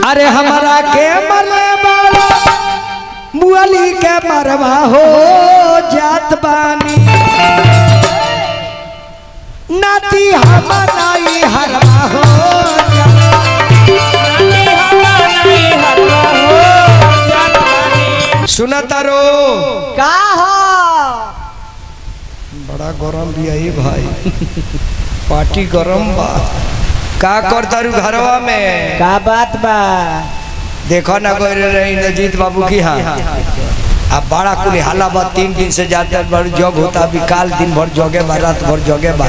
अरे हमारा के मरले बाड़ा मुअली के मरवा हो जात बानी नाती हमारा ही हरवा हो सुना तारो का हो बड़ा गरम भी आई भाई पार्टी गरम बा का कर तारू घरवा में का बात बा देखो ना कोई रही नजीत बाबू की हाँ अब बड़ा कुल हाला बा 3 दिन से ज्यादा भर जग होता अभी काल दिन भर जगे बा रात भर जगे बा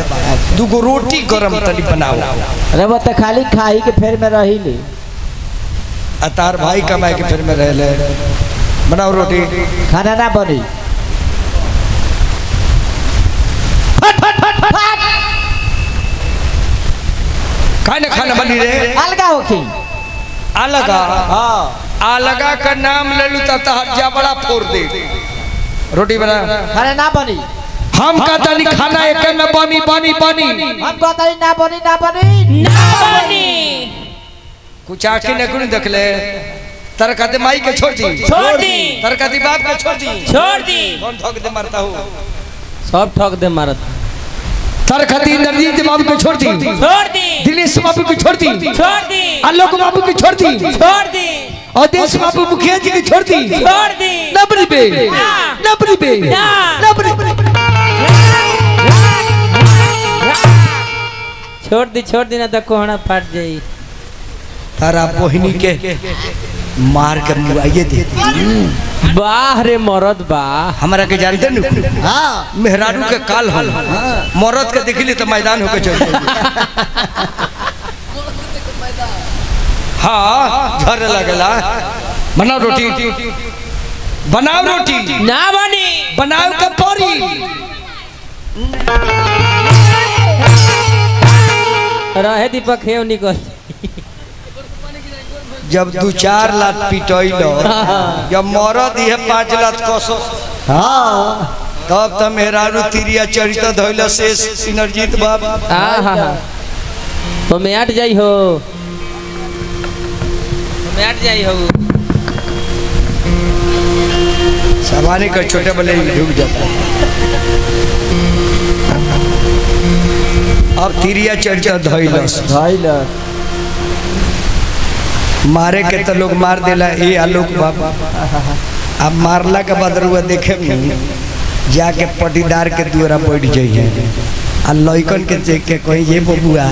दूगो रोटी गरम तनी बनाओ अरे वो तो खाली खाई के फेर में रही ली अतार भाई कमाए के फिर में रह ले बनाओ रोटी खाना ना बनी खाना खाना बनी रे अलगा होखी अलगा हाँ अलगा का नाम ले लू तब हज्जा बड़ा फोड़ दे रोटी बना खाना ना बनी हम कहता नहीं खाना एक में पानी पानी पानी हम कहता नहीं ना बनी ना बनी ना बनी कुछ आखिर न कुछ देख ले तरकती माई के छोड़ दी तरकती बाप के छोड़ दी कौन ठोक दे मारता हूँ सब ठोक दे मारत तरकती नरजीत बाबू को छोड़ दी दिनेश बाबू को छोड़ दी आलोक बाबू को छोड़ दी और देश बाबू मुखिया जी को छोड़ दी नबरी बे नबरी बे नबरी छोड़ दी ना तो कोहना फाट जाई तारा बहिनी के मार के मुआइए दे बाह रे मरद बा हमारा के जानते न हां मेहरारू के काल हल मरद के देखली तो मैदान होके चल हां झर लगला बनाओ रोटी ना बनी बनाओ के परी रहे दीपक हेव निकल जब 2-4 लाख पिटैलो जब मरद ये 5 लाख कसो हाँ तब तो मेहरारू तिरिया चरित धइल से सिनरजीत बाबा तो मैं हट जाई हो सवानी का छोटे बड़े डूब जाता अब तिरिया चरित धइल मारे के तो लोग मार देला ए आलोक बाबा अब मारला के बाद रुआ देखे जाके पटीदार के द्वारा बैठ जाइए आ लइकन के देख के कहीं ये बबुआ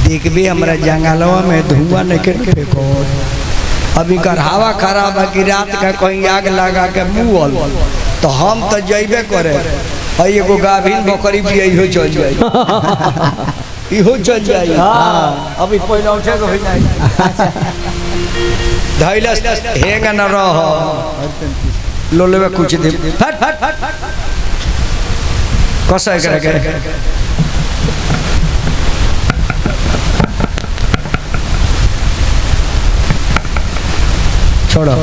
देखबे हमरा जंगलवा में धुआं नहीं के फेंको अभी कर हवा खराब है कि रात का कहीं आग लगा के मुअल तो हम तो जइबे करे हई एगो गाभिन बकरी भी इहो चल जाई इहो चल जाई हां अभी पहले उठे के होई नहीं धैलस हेंग न रह लोलेवे कुछ दे फट कसा करे छोड़ो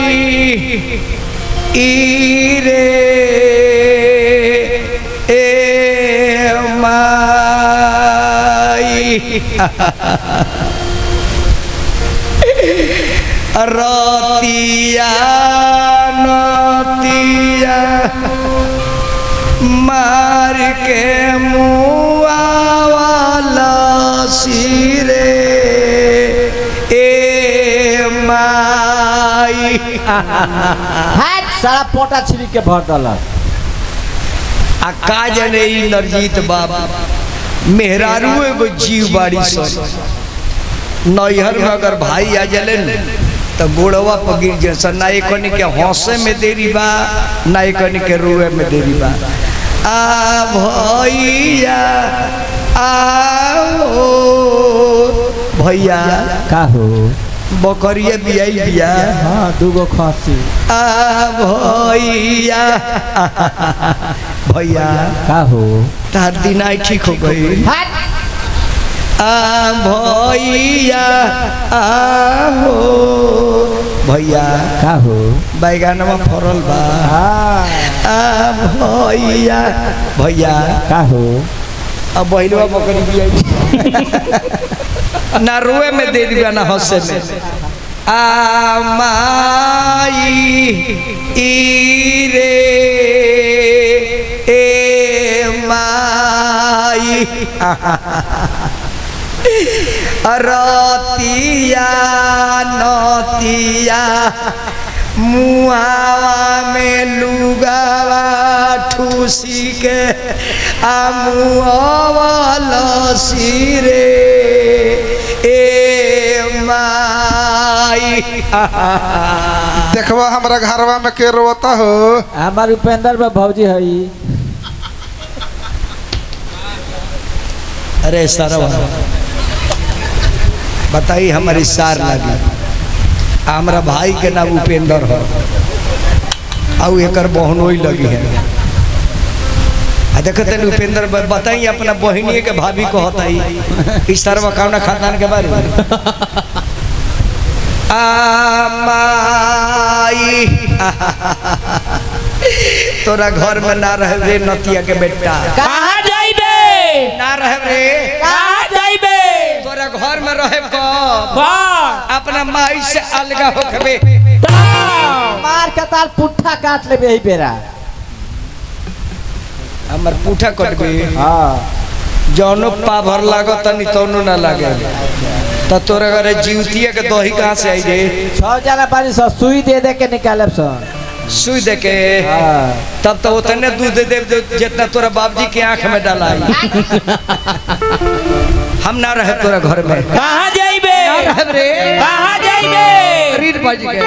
माई रे ए माई रतिया नतिया मार के मुआ वाला सिरे ए माई हट सारा पोटा छिरी के भर डालत आ का जने ई नरजीत बाबा मेहरारू एगो जीव बाड़ी सन नैहर में अगर भाई आ जले तो गोड़वा पर गिर जैसा ना एक के हौसे में देरी बा ना एक के रोए में देरी बा आ भैया आओ भैया का हो बकरिया बियाई बिया हाँ दूगो खांसी आ भैया भैया का हो तार दिन आई ठीक हो गई भैया आहो भैया का हो बैगनवा फरल बा भैया भैया का हो अब बहनवा बकरी भी आई ना रोए में दे दिया ना हंसे में माई रे ए माई रतिया नतिया मुहावा में लुगावा ठूसी के मुहावा लसी रे ए माई देखवा हमारा घरवा में के रोता हो हमार उपेंद्र बा भौजी हई अरे सरवा बताई हमारी सार लगी हमारा भाई के नाम उपेंद्र हो और एक बहनोई लगी है देखते उपेंद्र बताई अपना बहनिए के भाभी को होता ही इस सरवा कौना खानदान के बारे में माई तोरा घर में ना रह रे नतिया के बेटा कहाँ जाइबे ना रह रे कहाँ जाइबे तोरा घर में रहे को वाह अपना माई से अलगा होके मार के ताल पुट्ठा काट लेबे ही बेरा हमर पूठा कटबे हां जौनो पाभर लागो तनी तौनो ना लागे त तोरा घरे जीवतिया के दही कहां से आई रे 6 जना पानी से सुई दे दे के निकालब सन सुई दे के तब तो उतने दूध दे दे जितना तोरा बाबूजी के आंख में डालाई हम ना रहे तोरा घर में कहाँ जाइबे ना रहे रे कहाँ जाइबे रीड बाजी के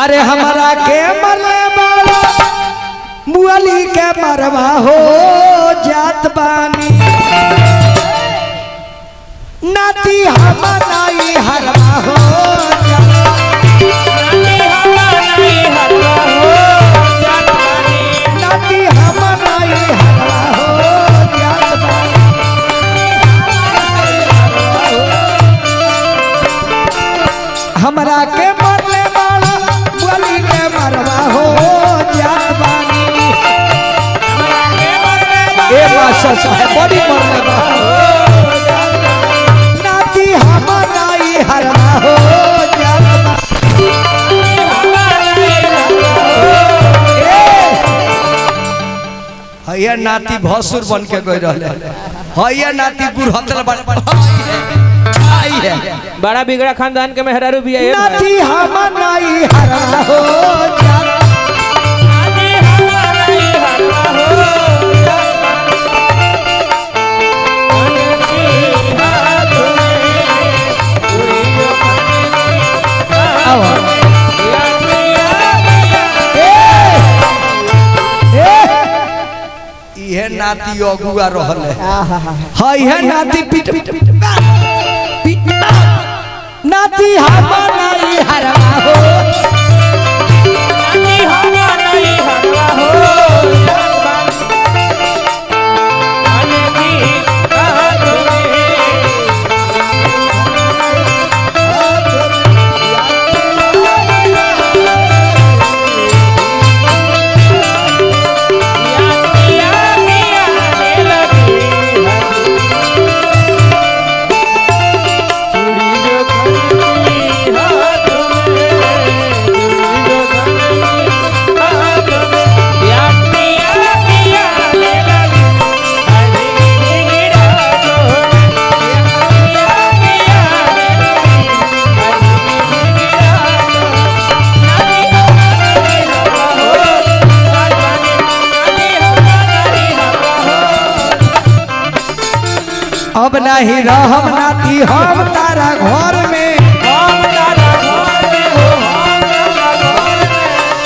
अरे हमारा के मरले वाला मुअली के मरवा हो जात बानी नाती हमाराई हरवा हो नाती हमाराई हरवा हो जात बानी हमरा के मरले वाला मुअली के मरवा हो जात बानी ए बादशाह साहब बड़ी मरले बा नाती हमाराई हरवा हो जात हैया नाती भसुर बन के गई रहले हैया नाती गुरहतल बन आई है बड़ा बिगड़ा खानदान के मेहरारू भी है नाती हमाराई हरवा हो जात ये नाती अगुआ रहल है है नाती पिट नाती हमाराई हरवा हो अब नहीं रहब नाती हम तारा घर में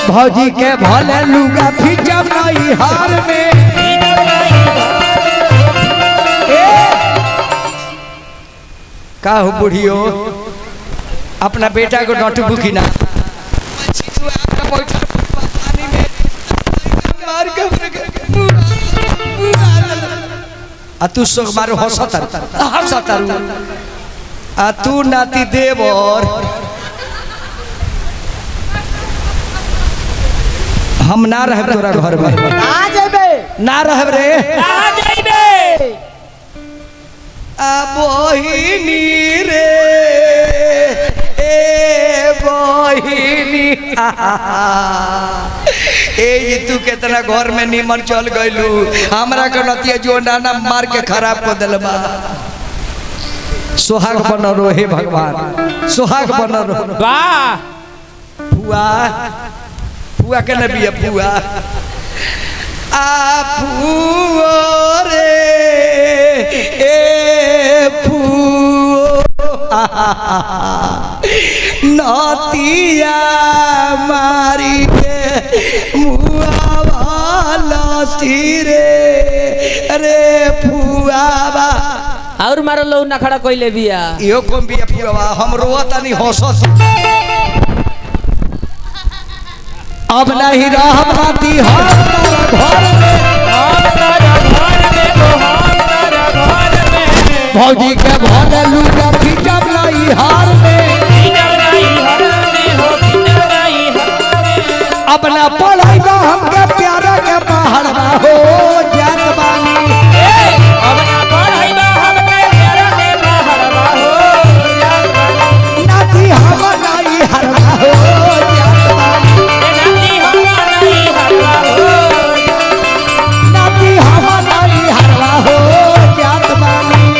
भौजी के भले लुगा फिजब नहीं हार में का हो बुढ़ियो अपना बेटा को नोट बुकी ना आ तू सब मारो हंसतर आ तू नाती देवर हम ना रह तोरा घर में आ जेबे ना रह रे आ जाइबे आ बहिनी रे ए बहिनी ए तू कितना घर में निमन चल गइलू हमरा के नतिया जो नाना मार के खराब कर दिल बा सुहाग बन रो हे भगवान सुहाग बन रो वाह फुआ फुआ के नबी फुआ आ फुओ रे ए फुओ नतिया मारी के मुआवाला सिरे रे फुआवा और मारो लो ना खड़ा कोई ले बिया यो कौन बिया फुआवा हम रोता नहीं हंसत अब नहीं रहब नाती हम घर में भौजी के घर लूटा खिचब नहीं हार में अपना पढ़ाई का हमके प्यारा के पहाड़वा हो जात बानी नाती हम नहीं हरवा हो जात बानी नाती हम नहीं हरवा हो जात बानी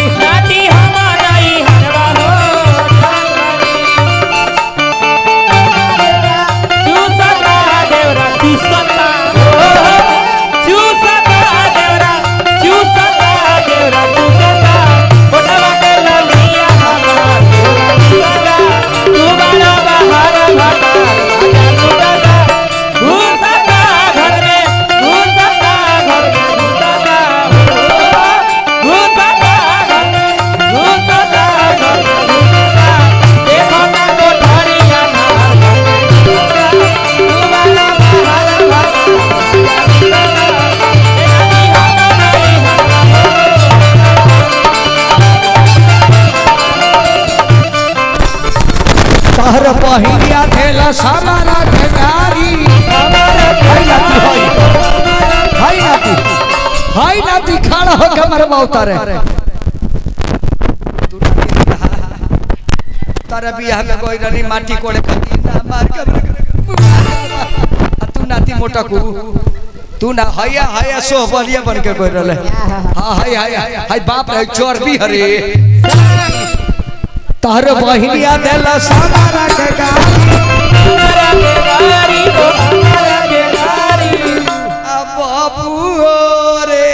तहर पहिया थेला सामारा के गारी हाय नाती खड़ा हो के मरबा उतारे तारा बियाह में कोई रनी माटी कोड़े खाती ना मार के तू नाती मोटा को तू ना हया हया सोहबलिया बन के कोई रहले हां हाय हाय हाय बाप रे चोरबी हरे तहर बहिनिया देला सामारा के गारी अब बाबू रे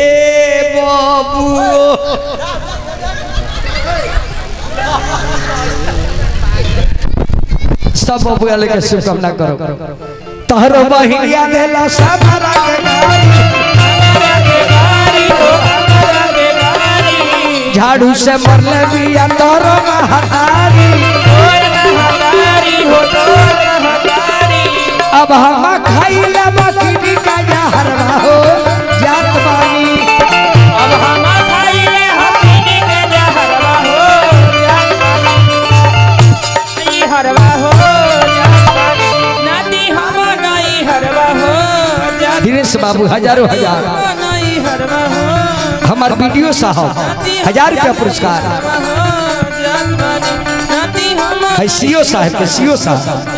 ए बाबू सब बाबू के शुभकामना करो तहर बहिनिया देला सामारा के गारी झाड़ू से मरले बिया तोर महतारी अब हम खाइले मखनी का जहरवा हो जात बानी अब हम खाइले हकीनी के जहरवा हो जात बानी ई हरवा हो जात बानी नाती हम नहीं हरवा हो जात दिनेश बाबू हजारों हजार नहीं हरवा हो हमार वीडियो साहब 1000 रुपया पुरस्कार है सीओ साहब के सीओ साहब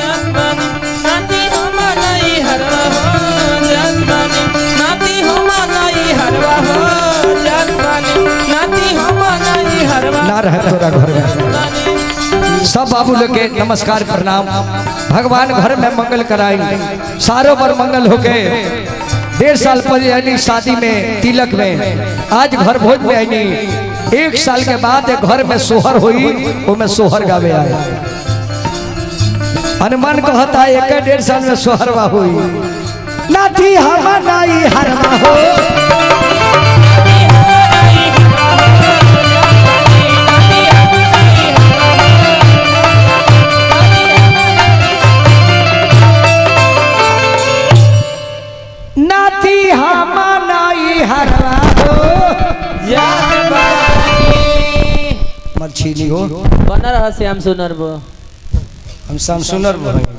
ना रहे तोरा घर में सब बाबू लोग के नमस्कार प्रणाम भगवान घर में मंगल कराई सारों पर मंगल होके 1.5 साल पहले शादी में तिलक में आज घर भोज में आई 1 साल के बाद घर में सोहर हुई वो में सोहर गावे आए हनुमान कहता है 1.5 साल में सोहरवा हुई नाती हम नहीं हरवा हो नाती हम नहीं हरवा हो छीनी हो बना रहा श्याम सुनर वो हम शाम सुनर भाई